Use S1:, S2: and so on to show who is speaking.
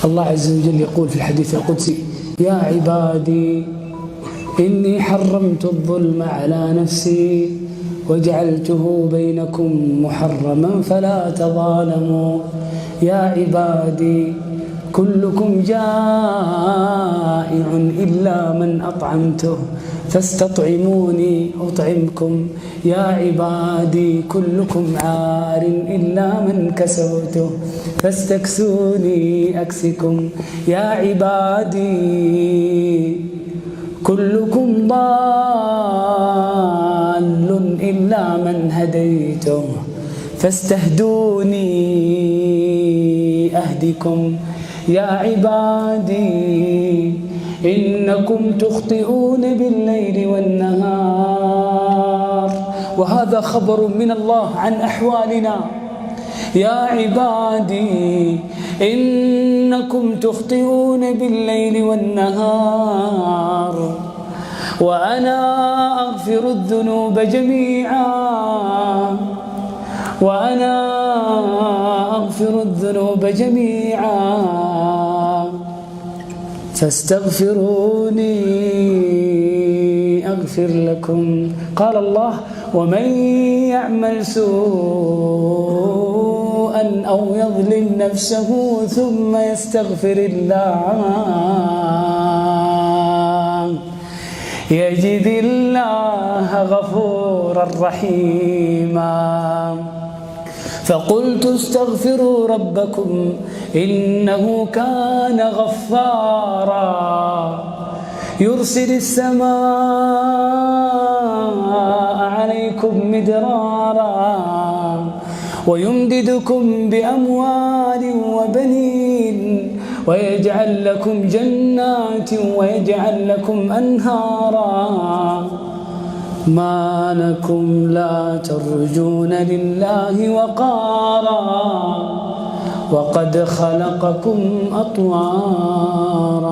S1: الله عز وجل يقول في الحديث القدسي: يا عبادي إني حرمت الظلم على نفسي وجعلته بينكم محرما فلا تظالموا. يا عبادي كلكم جائع إلا من أطعمته فاستطعموني أطعمكم. يا عبادي كلكم عار إلا من كسوته فاستكسوني أكسكم. يا عبادي كلكم ضال إلا من هديته فاستهدوني أهدكم. يا عبادي إنكم تخطئون بالليل والنهار، وهذا خبر من الله عن أحوالنا. يا عبادي إنكم تخطئون بالليل والنهار وأنا أغفر الذنوب جميعا، وأنا أغفر الذنوب جميعا فاستغفروني أغفر لكم. قال الله: ومن يعمل سوءا أو يظلم نفسه ثم يستغفر الله يجد الله غفورا رحيما. فقلت استغفروا ربكم إنه كان غفارا يرسل السماء عليكم مدرارا ويمددكم بأموال وبنين ويجعل لكم جنات ويجعل لكم أنهارا. ما لكم لا ترجون لله وقارا وقد خلقكم أطوارا.